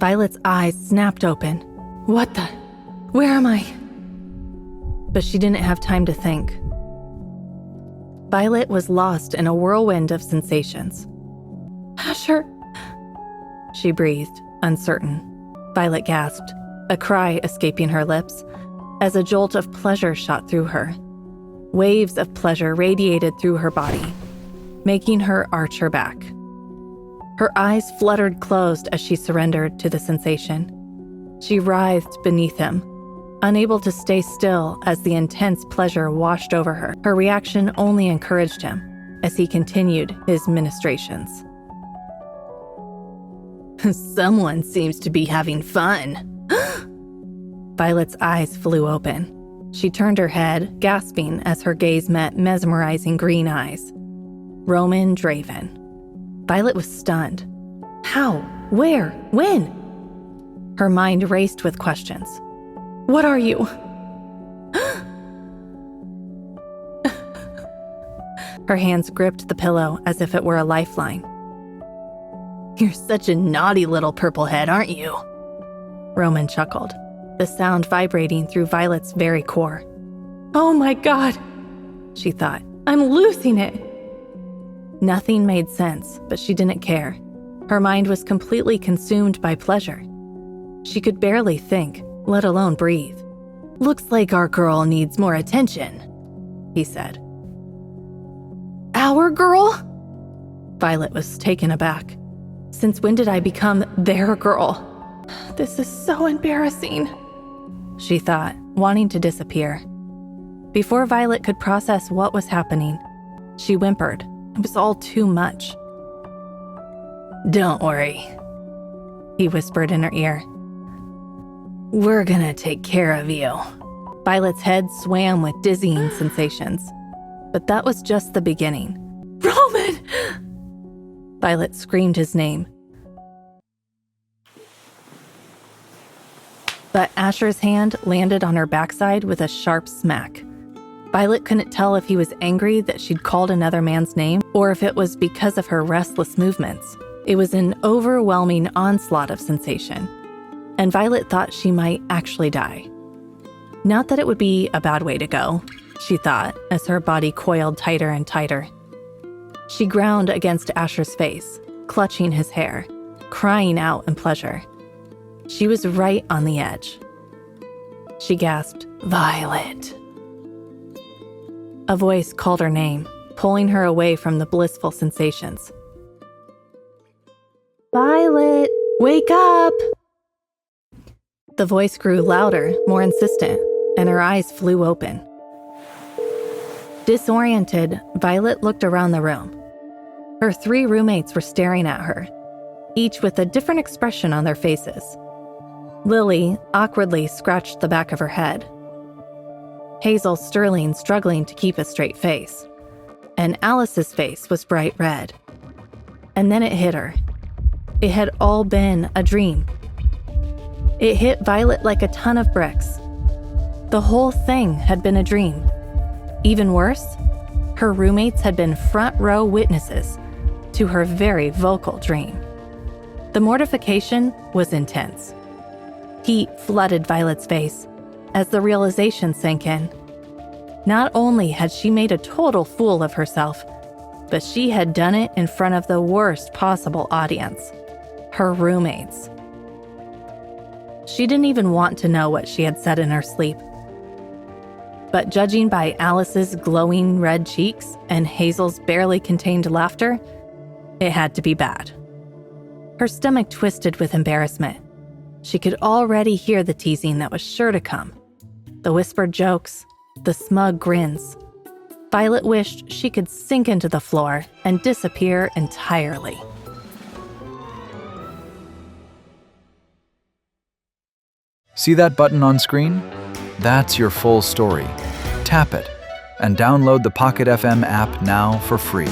Violet's eyes snapped open. What the? Where am I? But she didn't have time to think. Violet was lost in a whirlwind of sensations. Asher, she breathed, uncertain. Violet gasped, a cry escaping her lips, as a jolt of pleasure shot through her. Waves of pleasure radiated through her body, making her arch her back. Her eyes fluttered closed as she surrendered to the sensation. She writhed beneath him, unable to stay still as the intense pleasure washed over her. Her reaction only encouraged him as he continued his ministrations. Someone seems to be having fun. Violet's eyes flew open. She turned her head, gasping as her gaze met mesmerizing green eyes. Roman Draven. Violet was stunned. How? Where? When? Her mind raced with questions. What are you? Her hands gripped the pillow as if it were a lifeline. You're such a naughty little purple head, aren't you? Roman chuckled, the sound vibrating through Violet's very core. Oh my God, she thought. I'm losing it. Nothing made sense, but she didn't care. Her mind was completely consumed by pleasure. She could barely think, let alone breathe. Looks like our girl needs more attention, he said. Our girl? Violet was taken aback. Since when did I become their girl? This is so embarrassing, she thought, wanting to disappear. Before Violet could process what was happening, she whimpered. It was all too much. Don't worry, he whispered in her ear. We're gonna take care of you. Violet's head swam with dizzying sensations, but that was just the beginning. Roman! Violet screamed his name. But Asher's hand landed on her backside with a sharp smack. Violet couldn't tell if he was angry that she'd called another man's name or if it was because of her restless movements. It was an overwhelming onslaught of sensation, and Violet thought she might actually die. Not that it would be a bad way to go, she thought, as her body coiled tighter and tighter. She ground against Asher's face, clutching his hair, crying out in pleasure. She was right on the edge. She gasped, Violet. A voice called her name, pulling her away from the blissful sensations. Violet, wake up! The voice grew louder, more insistent, and her eyes flew open. Disoriented, Violet looked around the room. Her 3 roommates were staring at her, each with a different expression on their faces. Lily awkwardly scratched the back of her head. Hazel Sterling struggling to keep a straight face. And Alice's face was bright red. And then it hit her. It had all been a dream. It hit Violet like a ton of bricks. The whole thing had been a dream. Even worse, her roommates had been front row witnesses to her very vocal dream. The mortification was intense. Heat flooded Violet's face as the realization sank in. Not only had she made a total fool of herself, but she had done it in front of the worst possible audience, her roommates. She didn't even want to know what she had said in her sleep. But judging by Alice's glowing red cheeks and Hazel's barely contained laughter, it had to be bad. Her stomach twisted with embarrassment. She could already hear the teasing that was sure to come. The whispered jokes, the smug grins. Violet wished she could sink into the floor and disappear entirely. See that button on screen? That's your full story. Tap it and download the Pocket FM app now for free.